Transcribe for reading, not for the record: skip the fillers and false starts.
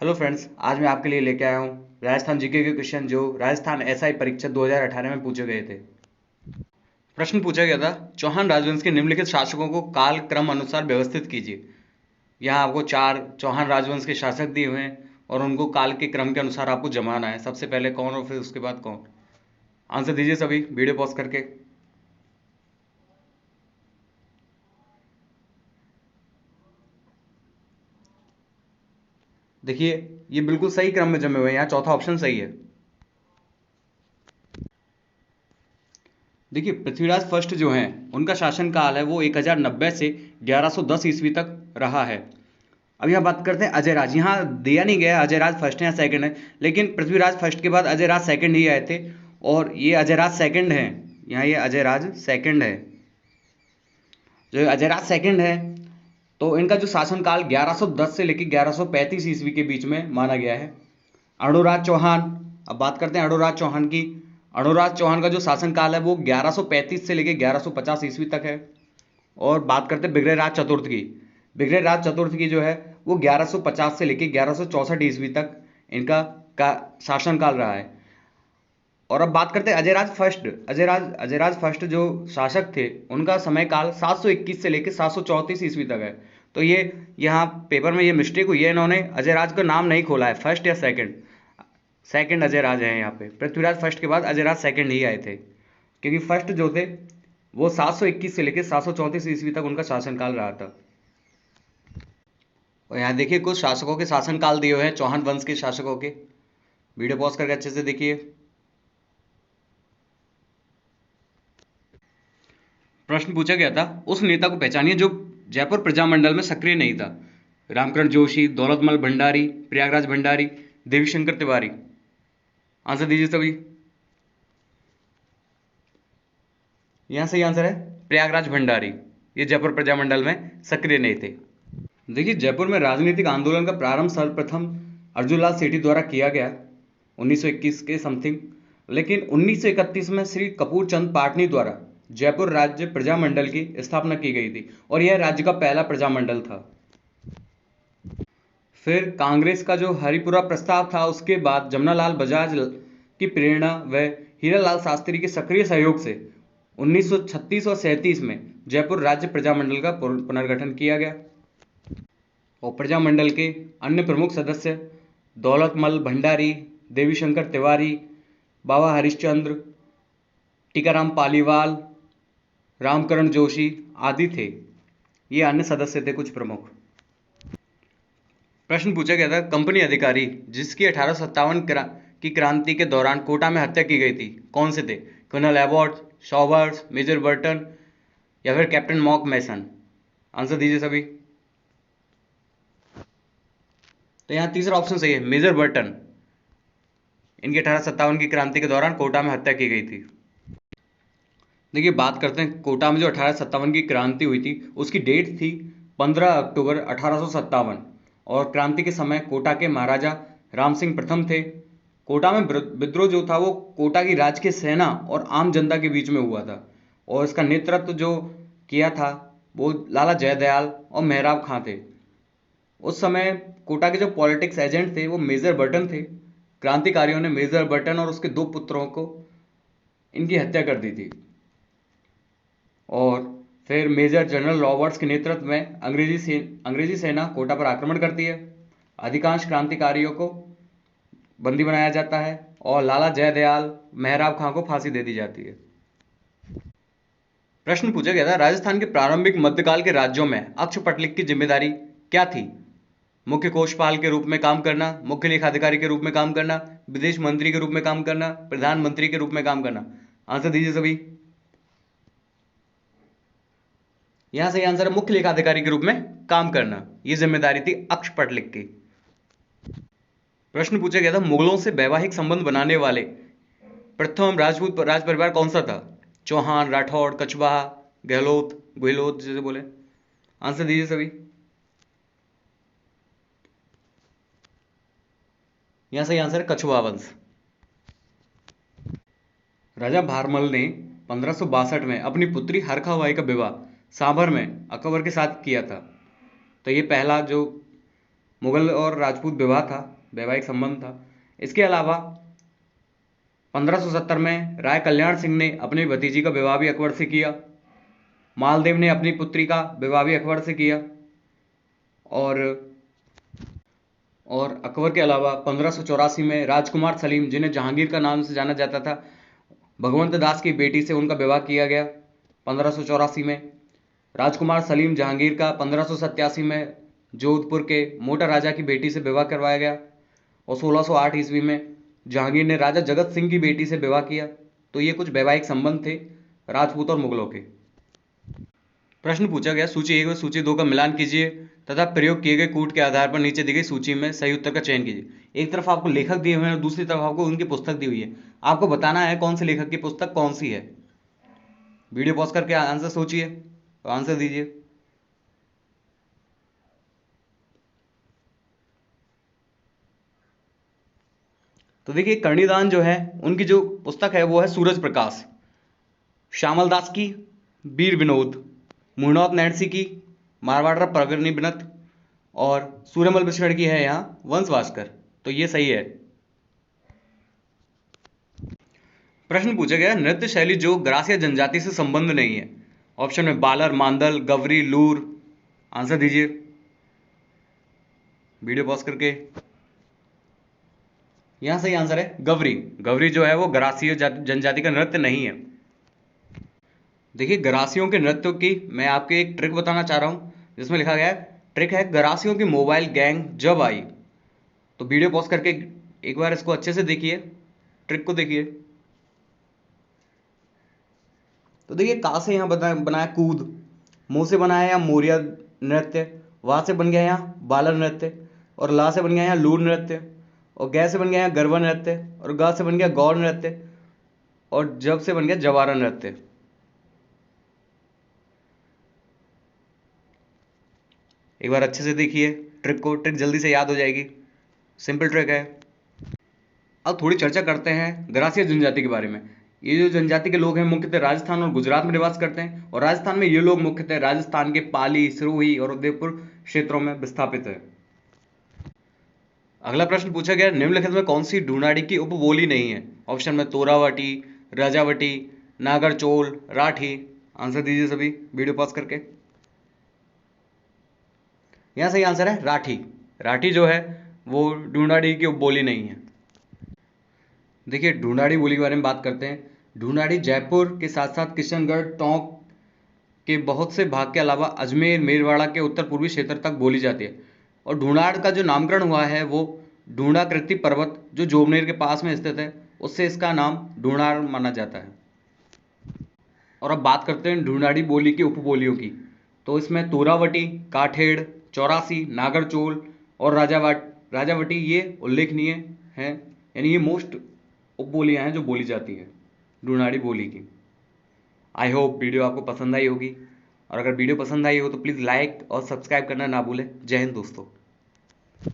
Hello friends, आज मैं आपके लिए लेके आया हूँ राजस्थान जीके के क्वेश्चन जो राजस्थान एसआई परीक्षा 2018 में पूछे गए थे। प्रश्न पूछा गया था, चौहान राजवंश के निम्नलिखित शासकों को काल क्रम अनुसार व्यवस्थित कीजिए। यहाँ आपको 4 चौहान राजवंश के शासक दिए हुए हैं और उनको काल के क्रम के अनुसार आपको जमाना है। सबसे पहले कौन और फिर उसके बाद कौन। आंसर दीजिए सभी वीडियो पॉज करके। देखिए, ये बिल्कुल सही क्रम में जमे हुए हैं। यहाँ चौथा ऑप्शन सही है। देखिए, पृथ्वीराज फर्स्ट जो हैं उनका शासन काल है वो 1090 से 1110 ईस्वी तक रहा है। अब यहाँ बात करते हैं अजय राज। यहाँ दिया नहीं गया अजय राज फर्स्ट है या सेकंड है, लेकिन पृथ्वीराज फर्स्ट के बाद अजय राज सेकंड ही आए थे और ये अजय राज सेकंड है। यहाँ ये अजय राज सेकंड है। जो अजय राज सेकंड है तो इनका जो शासनकाल 1110 से लेकर 1135 ईस्वी के बीच में माना गया है। अणुराज चौहान, अब बात करते हैं अणुराज चौहान की। अणुराज चौहान का जो शासनकाल है वो 1135 से लेकर 1150 ईस्वी तक है। और बात करते हैं बिग्रहराज चतुर्थ की। बिग्रहराज चतुर्थ की जो है वो 1150 से लेकर 1164 ईस्वी तक इनका शासनकाल रहा है। और अब बात करते हैं अजयराज फर्स्ट। अजयराज फर्स्ट जो शासक थे उनका समय काल 721 से लेकर 734 ईस्वी तक है। तो ये यहाँ पेपर में ये मिस्टेक हुई है, इन्होंने अजयराज का नाम नहीं खोला है फर्स्ट या सेकंड। सेकंड अजयराज है यहाँ पे। पृथ्वीराज फर्स्ट के बाद अजयराज सेकंड ही आए थे, क्योंकि फर्स्ट जो थे वो 721 से लेकर 734 ईस्वी तक उनका शासनकाल रहा था। और यहाँ देखिए कुछ शासकों के शासनकाल दिए हुए हैं, चौहान वंश के शासकों के। वीडियो पॉज करके अच्छे से देखिए। प्रश्न पूछा गया था, उस नेता को पहचानिए जो जयपुर प्रजामंडल में सक्रिय नहीं था। रामकरण जोशी, दौलतमल भंडारी, प्रयागराज भंडारी, देवीशंकर तिवारी। आंसर दीजिए सभी। यहाँ सही आंसर है प्रयागराज भंडारी। ये जयपुर प्रजामंडल में सक्रिय नहीं थे। देखिए, जयपुर में राजनीतिक आंदोलन का प्रारंभ सर्वप्रथम अर्जुनलाल सेठी द्वारा किया गया 1921 के समथिंग, लेकिन 1931 में श्री कपूर चंद पाटनी द्वारा जयपुर राज्य प्रजामंडल की स्थापना की गई थी और यह राज्य का पहला प्रजामंडल था। फिर कांग्रेस का जो हरिपुरा प्रस्ताव था, उसके बाद जमनालाल बजाज की प्रेरणा व हीरालाल शास्त्री के सक्रिय सहयोग से 1936 और 37 में जयपुर राज्य प्रजामंडल का पुनर्गठन किया गया। और प्रजामंडल के अन्य प्रमुख सदस्य दौलतमल भंडारी, देवीशंकर तिवारी, बाबा हरिश्चंद्र, टीकाराम पालीवाल, रामकरण जोशी आदि थे। ये अन्य सदस्य थे कुछ प्रमुख। प्रश्न पूछा गया था, कंपनी अधिकारी जिसकी 1857 की क्रांति के दौरान कोटा में हत्या की गई थी कौन से थे। कर्नल एबॉट, शॉबर्स, मेजर बर्टन या फिर कैप्टन मॉक मैसन। आंसर दीजिए सभी। तो यहाँ तीसरा ऑप्शन सही है, मेजर बर्टन। इनकी 1857 की क्रांति के दौरान कोटा में हत्या की गई थी। देखिए, बात करते हैं कोटा में जो 1857 की क्रांति हुई थी उसकी डेट थी 15 अक्टूबर 1857 और क्रांति के समय कोटा के महाराजा राम सिंह प्रथम थे। कोटा में विद्रोह जो था वो कोटा की राजकीय सेना और आम जनता के बीच में हुआ था और इसका नेतृत्व जो किया था वो लाला जयदयाल और मेहराब खां थे। उस समय कोटा के जो पॉलिटिक्स एजेंट थे वो मेजर बर्टन थे। क्रांतिकारियों ने मेजर बर्टन और उसके 2 पुत्रों को इनकी हत्या कर दी थी और फिर मेजर जनरल रॉबर्ट्स के नेतृत्व में अंग्रेजी सेना कोटा पर आक्रमण करती है। अधिकांश क्रांतिकारियों को बंदी बनाया जाता है और लाला जयदयाल मेहराब खां को फांसी दे दी जाती है। प्रश्न पूछा गया था, राजस्थान के प्रारंभिक मध्यकाल के राज्यों में अक्षपटलिक की जिम्मेदारी क्या थी। मुख्य कोषपाल के रूप में काम करना, मुख्य लेखाधिकारी के रूप में काम करना, विदेश मंत्री के रूप में काम करना, प्रधानमंत्री के रूप में काम करना। आंसर दीजिए सभी। यहां सही आंसर है मुख्य लेखाधिकारी के रूप में काम करना। यह जिम्मेदारी थी अक्षपटलिक की। प्रश्न पूछा गया था, मुगलों से वैवाहिक संबंध बनाने वाले प्रथम राजपूत राज परिवार कौन सा था। चौहान, राठौड़, कछवाहा, गहलोत, गुहलोत जैसे बोले। आंसर दीजिए सभी। यहां सही आंसर है कछवाहा वंश। राजा भारमल ने 1562 में अपनी पुत्री हरखाबाई का विवाह सांभर में अकबर के साथ किया था। तो ये पहला जो मुगल और राजपूत विवाह था, वैवाहिक संबंध था। इसके अलावा 1570 में राय कल्याण सिंह ने अपनी भतीजी का विवाह भी अकबर से किया। मालदेव ने अपनी पुत्री का विवाह भी अकबर से किया। और अकबर के अलावा 1584 में राजकुमार सलीम, जिन्हें जहांगीर का नाम से जाना जाता था, भगवंत दास की बेटी से उनका विवाह किया गया 1584 में। राजकुमार सलीम जहांगीर का 1587 में जोधपुर के मोटा राजा की बेटी से विवाह करवाया गया। और 1608 ईस्वी में जहांगीर ने राजा जगत सिंह की बेटी से विवाह किया। तो ये कुछ वैवाहिक संबंध थे राजपूत और मुगलों के। प्रश्न पूछा गया, सूची 1 व सूची 2 का मिलान कीजिए तथा प्रयोग किए गए कूट के आधार पर नीचे दी गई सूची में सही उत्तर का चयन कीजिए। एक तरफ आपको लेखक दिए हुए हैं और दूसरी तरफ आपको उनकी पुस्तक दी हुई है। आपको बताना है कौन से लेखक की पुस्तक कौन सी है। वीडियो पॉज करके आंसर सोचिए और आंसर दीजिए। तो देखिए, कर्णिदान जो है उनकी जो पुस्तक है वो है सूरज प्रकाश। श्यामल दास की वीर विनोद, मुरनौत नैणसी की मारवाड़ प्रगनिबनत, और सूर्यमल मिश्रण की है यहाँ वंशवास्कर। तो ये सही है। प्रश्न पूछा गया, नृत्य शैली जो ग्रासिया जनजाति से संबंध नहीं है। ऑप्शन में बालर, मांदल, गवरी, लूर। आंसर दीजिए वीडियो पॉज करके। यहां सही आंसर है गवरी। गवरी जो है वो ग्रासीय जनजाति का नृत्य नहीं है। देखिए, गरासियों के नृत्यों की मैं आपको एक ट्रिक बताना चाह रहा हूं, जिसमें लिखा गया है, ट्रिक है गरासियों की मोबाइल गैंग जब आई। तो वीडियो पॉज करके एक बार इसको अच्छे से देखिए, ट्रिक को देखिए। तो देखिए, का से यहाँ बनाया कूद, मुंह से बनाया यहाँ मोरिया नृत्य, वहां से बन गया यहाँ बालर नृत्य, और ला से बन गया यहाँ लूर नृत्य, और गै से बन गया यहाँ गरबा नृत्य, और गा से बन गया गौर नृत्य, और जब से बन गया जवारा नृत्य। एक बार अच्छे से देखिए ट्रिक को, ट्रिक जल्दी से याद हो जाएगी, सिंपल ट्रिक है। अब थोड़ी चर्चा करते हैं गरासिया जनजाति के बारे में। ये जो जनजाति के लोग हैं मुख्यतः राजस्थान और गुजरात में निवास करते हैं, और राजस्थान में ये लोग मुख्यतः राजस्थान के पाली, सिरोही और उदयपुर क्षेत्रों में विस्थापित है। अगला प्रश्न पूछा गया, निम्नलिखित में कौन सी ढूंढाड़ी की उपबोली नहीं है। ऑप्शन में तोरावटी, राजावटी, नागरचोल, राठी। आंसर दीजिए सभी वीडियो पॉज करके। यहां सही आंसर है राठी। राठी जो है वो ढूंढाड़ी की उपबोली नहीं है। देखिए, ढूंढाड़ी बोली के बारे में बात करते हैं। ढूंढाड़ी जयपुर के साथ साथ किशनगढ़, टोंक के बहुत से भाग के अलावा अजमेर, मेरवाड़ा के उत्तर पूर्वी क्षेत्र तक बोली जाती है। और ढूंढाड़ का जो नामकरण हुआ है वो ढूंढाकृति पर्वत जो जोबनेर के पास में स्थित है, उससे इसका नाम ढूंढाड़ माना जाता है। और अब बात करते हैं ढूंढाड़ी बोली की उपबोलियों की। तो इसमें तोरावटी, काठेड़, चौरासी, नागरचोल और राजावटी ये उल्लेखनीय हैं, यानी ये मोस्ट उपबोलियां हैं जो बोली जाती है ढूंढाड़ी बोली की। आई होप वीडियो आपको पसंद आई होगी, और अगर वीडियो पसंद आई हो तो प्लीज़ लाइक और सब्सक्राइब करना ना भूलें। जय हिंद दोस्तों।